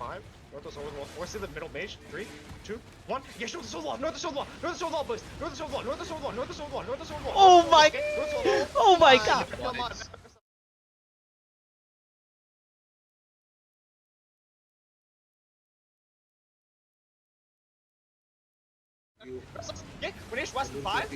5. North of Solar Wall. Force in the middle mage. 3, 2, 1. Yeah, show the Solar Wall. North of Solar Wall. North of Solar Wall, boys. North of Solar Wall. North of Solar Wall. North of Solar Wall. North of Solar Wall. Oh my. Oh my god. Come on. Okay, we need West in 5,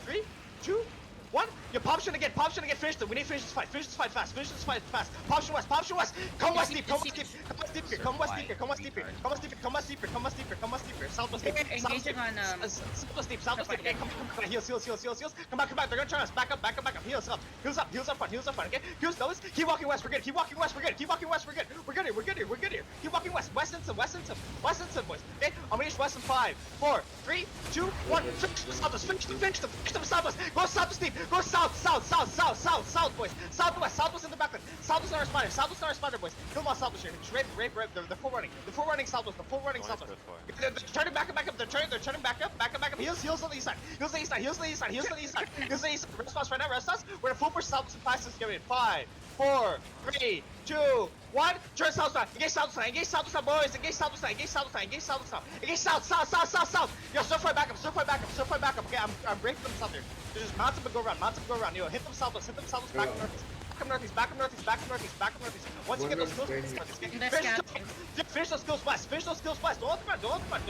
3, 2, 1. Your Poption again, finish them. We need to finish this fight fast, Poption West, come west deep, come west deep here, come west deep here, southwest deep, Engaging on southwest deep, okay, come heals, come back, they're gonna turn us, back up, heals up front, okay, heals those, keep walking west, we're good, keep walking west, we're good here, keep walking west into, boys, okay, I'm gonna use west in 5, 4, 3, 2, 1, finish them, southwest, go southwest deep, go south, boys. Southwest in the backline. Southwest on our spider, boys. Kill them all southwest here. Rape, the full running southwest, They're turning back up, they're turning back up. Heals on the east side. Heals the east side. Rest us right now, We're gonna full push southwest and fastest get in. 5, 4, 3, 2, 1. Turn southwest. Engage southwest, boys. Engage south. Yo, surf right back up. Okay, I'm breaking them south here. Just mount up and go around. Yo, hit them southwest, back up northeast. Once you get those skills, finish those skills west. Don't let them run.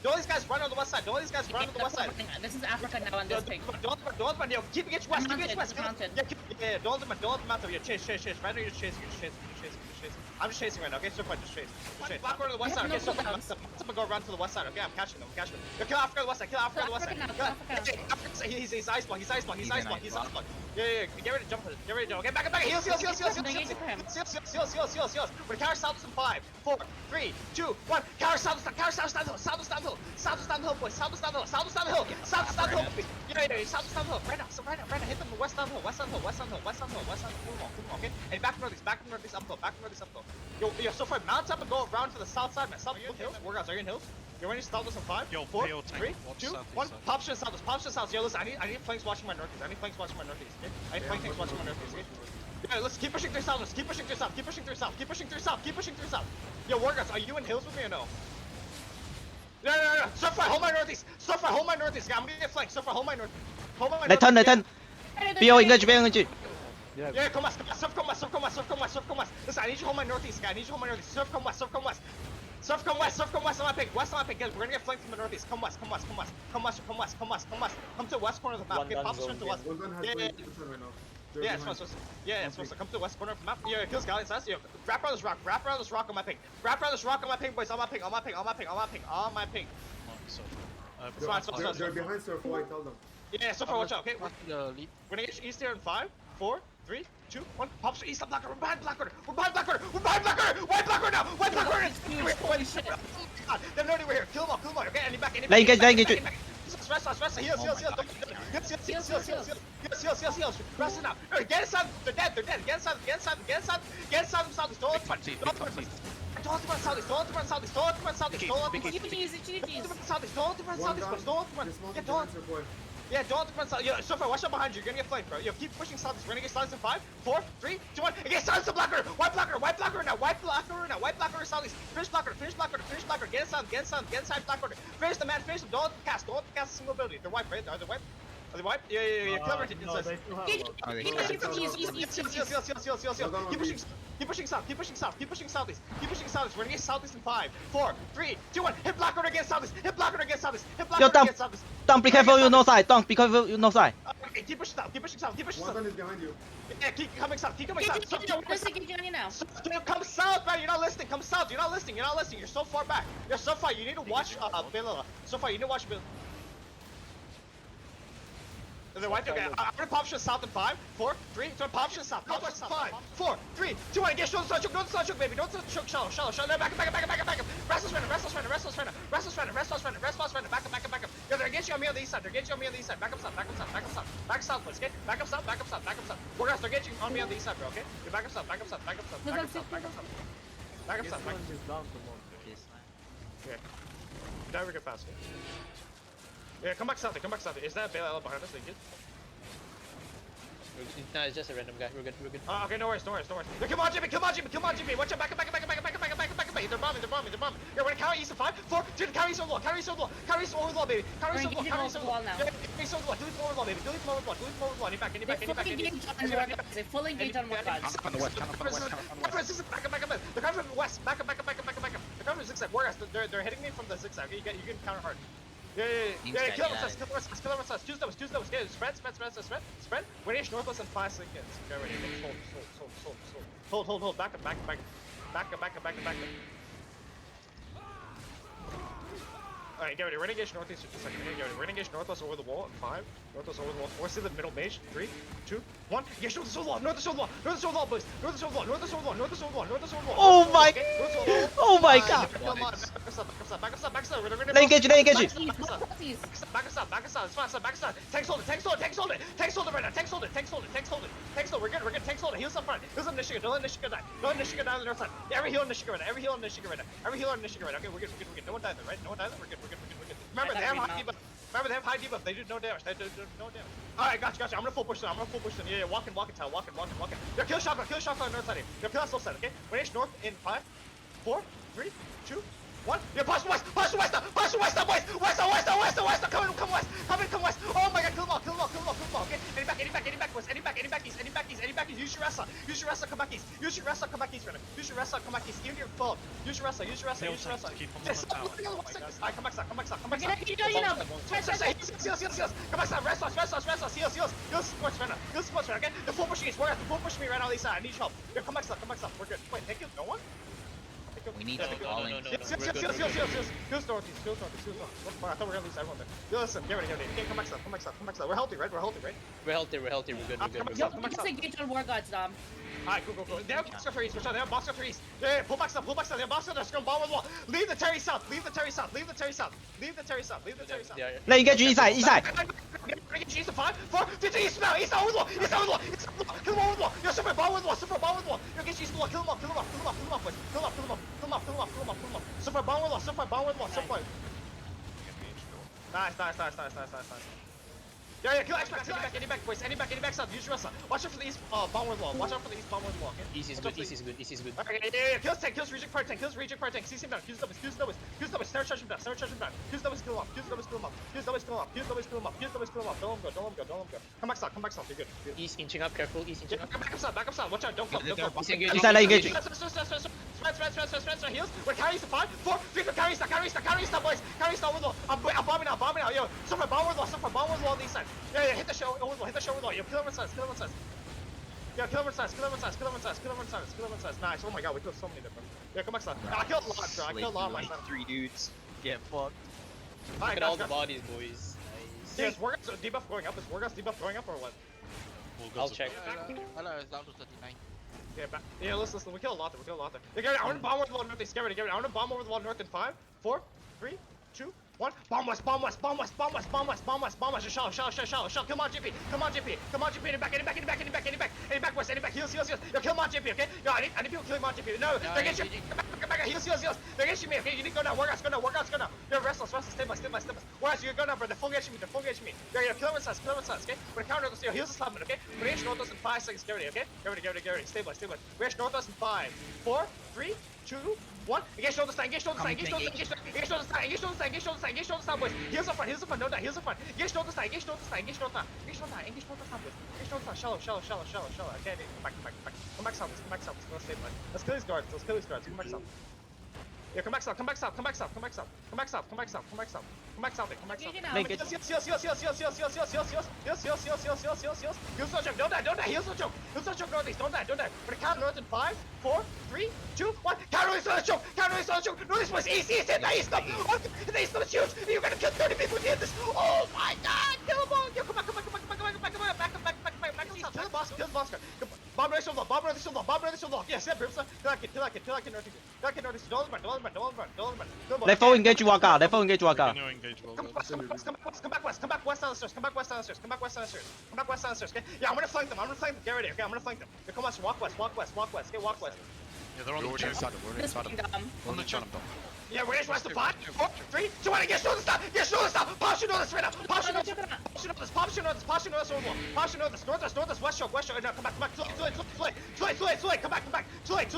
Don't these guys run on the west side. This is Africa now on this ping. Don't let them run. Yo, keep it west. Mounted. Yeah, don't let them mount up. Yo, chase. Right now you're just chasing. I'm just chasing right now, okay? So far, just chase. Block over to the west side, okay? So far, I'm gonna go around to the west side, okay? I'm catching them. Yo, kill Africa on the west side. He's ice block. Yeah. Get ready to jump. Okay, back up. Heals. We're gonna counter south in 5, 4, 3, 2, 1. Counter south down hill. Southwest down hill, boys. Southwest down hill. Yeah, southwest down hill. Right now. Hit them west down hill. Come on, okay? And back northeast, up hill. Yo, so far, mount up and go around to the south side. South hills. Workouts, are you in hills? You're ready to stop this in 5, 4, 3, 2, 1. Pop shit south. Yo, listen, I need flanks watching my northeast. Okay? Yeah, let's keep pushing through south. Keep pushing through south. Yo, workouts, are you in hills with me or no? No. Surfire, hold my northeast. Yeah, I'm gonna get flanked. Surfire, hold my northeast. They turn. BO engage. Yeah, come west. Listen, I need you to hold my northeast, guy. Surf, come west. Surf, come west on my ping. West on my ping. We're gonna get flanked from the northeast. Come west. Come to the west corner of the map. Okay, pop straight to west. Yeah, it's supposed to come to the west corner of the map. Yeah, kills Galleon's ass. Yo, wrap around this rock on my ping. Boys. On my ping. They're behind Surf White, tell them. Yeah, so far, watch out, okay? We're gonna get east here in 5, 4, 3, 2, 1. Pop straight east, blocker. We're behind Blackwater. White Blackwater now. Holy shit. God, they're not over here. Kill them all. Okay, any back. Engage. Rest. Heals. Rest it now. Get inside. They're dead. Get inside. Southeast. Don't run southeast. Yeah, don't run south. Yo, so far, watch out behind you. You're gonna get flanked, bro. Yo, keep pushing south. We're gonna get south in 5, 4, 3, 2, 1. Against south to blocker. White blocker now. White blocker southeast. Finish blocker. Get inside blocker. Finish the man. Don't cast a single ability. They're white, right? Are they white? Yeah. Kill everything. Keep pushing southeast. We're gonna get southeast in 5, 4, 3, 2, 1. Hit blocker against southeast. Yo, don't be careful, you no side. Okay, keep pushing south. One gun is behind you. Yeah, keep coming south. Now. Come south, man. You're not listening. You're so far back. You need to watch Billa. Billa. They're white. Okay, I'm gonna pop shit south in 5, 4, 3, 2, pop shit south. 5, 4, 3, 2, 1. Get show the choke, baby. Don't choke, shallow. Back up. Restless runner. Back up. Yo, they're against you on me on the east side. Back up south, please. Okay, back up south. We're guys, they're getting on me on the east side, bro. Okay, you're back up south. Yeah, die real fast. Yeah, come back south. Is that Bale behind us? Good? No, it's just a random guy. We're good. Okay, no worries. Yo, come on, Jimmy. Watch out, back up. They're bombing. Yeah, we're gonna counter east in 5, 4, 3, carry east over the wall, carry east over the wall, baby. Carry east over the wall, carry east over the wall. now. Yeah, carry east over the wall, delete over the wall, baby. Delete over the wall. Any back. They're fully engaged on war gods. Count up on the west. Back up. They're coming from the west. Back up. They're coming from zigzag. Warriors, they're hitting me from the zigzag. You can counter hard. Yeah. Kill them. Choose those. Yeah, spread. Radiation northwest and 5 seconds. Get ready. Hold. Back up. Alright, get ready. We're gonna engage northeast for 2 seconds. Get ready. We're gonna engage northwest over the wall in 5. Northwest over the wall. 4. See the middle mage. 3, 2, 1. Engage northwest over the wall. Northwest over the wall, boys. Northwest over the wall. Oh my god. Back us up. Let engage. Back us up. It's fine. Tanks hold it. Tanks hold it right now. Tanks hold it. We're good. Tanks hold it. Heals up front. Heals up Nishiga. Don't let Nishiga die. Don't let Nishiga die on the north side. Every heal on Nishiga right now. Okay, we're good. No one died there, right? We're good. Remember, they have high debuff. They do no damage. Alright, gotcha. I'm gonna full push them. Yeah, walk in, tile. Walk in. Yo, kill shot on the north side here. Yo, kill us left side, okay? We're north in 5, 4, 3, 2, 1. Yo, push west up, boys! West! Come west! Oh my god, kill them all, okay? Any back, boys. Any back east. Use your wrestler, come back east. Right now. Use your wrestler, come back east. Even your foe. Use your wrestler. Yes, alright, come back side. Come back side, heals sports right now, okay? The full pushing is where the full pushing me right on the side. I need help. Yo, come back side. We're good. Wait, thank you. No one? We need to call in. Heals northeast. I thought we were gonna lose everyone there. Yo, listen, get ready. Okay, come back side. We're healthy, right? We're healthy. We're good. Yo, let's engage on war gods, Dom. Alright, go. They have box after east. They have box after east. Yeah, pull back south. They have box after. They're gonna bomb with the wall. Leave the Terry south. Let engage east side. East 5, 4, 3, east now. East over the wall. Kill them over the wall. Yo, super bomb with the wall. Yo, get east the wall. Kill them off, boys. Kill them off. Super bomb with the wall. Super. Nice. Yeah, kill X-Back, any back, boys. Any back south. Use your wrestler. Watch out for the east bomb with wall. Okay? East is good. Okay, yeah. Kills reject part tank. Seize him down. Use doubles. Start charging him down. Use doubles, kill him off. Don't let him go. Come back south. You're good. East inching up, careful. Back up south. Watch out. Don't fall. East side, let engage. Spread. Heals. We're carrying 5, 4, 3, carry stop, boys. Carry stop with the wall. I'm bombing now. Yo, suffer bomb with the wall on the east side. Yeah, hit the show with the wall. Yo, kill him inside. Yeah, kill him inside. Nice. Oh my god, we killed so many different. Yeah, come back side. I killed a lot, bro. I killed a lot of my side. 3 dudes. Get fucked. Look at all the bodies, boys. Is Wargot's debuff going up? Or what? I'll check. It's down to 39. Yeah, listen. We kill a lot there. I want to bomb over the wall north. Get ready. I want to bomb over the wall north in 5, 4, 3, 2, 1. Bomb west. Just shallow. Come on, GP. Any back west. Heals. Yo, kill Mon GP, okay? Yo, I need people killing Mon GP. No, they're getting you. Back. Heals. They're getting me, okay? You need to go now. Wargot's go now. Yo, restless. Stay by. Wargot's, you go now, bro. They're full getting me. Yo, kill him inside, okay? We're gonna counter this. Yo, heals the slapman, okay? We're gonna northwest in 5 seconds. Get ready, okay? Get ready. Stay by. We're gonna northwest in 5, 4, 3, 2, 1. Engage shoulder side, boys. Heals up front, don't die. Engage shoulder side, boys. Engage north side. Shallow. Okay, come back south. Let's stay by. Let's kill these guards. Come back south. Yeah, come back south. Don't die. Heals no joke. Northeast. Don't die. We're gonna count north in 5, 4, 3, 2, 1. Counter is on the choke. Northeast boys. East. Hit the east up. The east up is huge. You're gonna kill 30 people with the end this. Oh my god. Kill them all. Yo, come back. Back kill the boss. Bomb ready to wall. Yes, Brimstone. Kill that kid northeast. Don't run. Let foe engage Waka. Let foe engage Waka. Come back west down the stairs. Come back west down the stairs. Okay? Yeah, I'm gonna flank them. Get ready. Okay, I'm gonna flank them. Yeah, come on, walk west. Okay, walk west. Yeah, they're on the chest. On the chest. Yeah, we're gonna rest the 5, 4, 3, 2, 1. Get shoulder stop. Pop shoot on this right now. Pop shoot on this over the wall. Northwest, west choke. No, come back. Too late. Come back. Too late.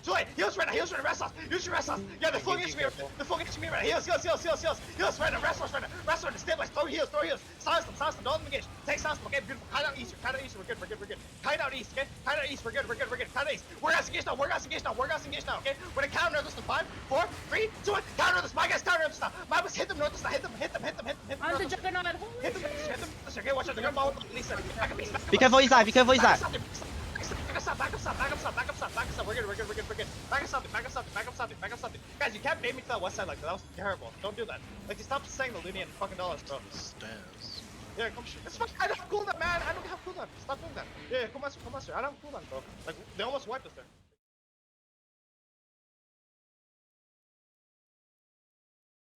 Julie, heals right now, rest us. Use your rest us. Yeah, they're fully into me. They're fully into me right now. Heals right now, rest us right now. Rest right now, stabilize, throw heals. Silence them, don't engage. Take silence them, okay, beautiful. Kite out east, we're good. Kite out east, okay? Kite out east, we're good. Kite out east. We're guys engaged now, okay? We're gonna counter north to 5, 4, 3, 2, 1. Counter north, my guys, counter north now. My boys hit them north now, hit them. On the Juggernaut. Hit them, okay, watch out, they're gonna follow Lisa. Be careful inside. Be careful inside. Back up, we're good. Back up something. Guys, you can't bait me to that west side like that. That was terrible. Don't do that. Like, you stop saying the Looney and fucking dollars, bro. Stairs. Yeah, come. It's fucking. I don't have cooldown, man. I don't have cooldown. Stop doing that. Yeah, come on, sir. I don't have cooldown, bro. Like, they almost wiped us there.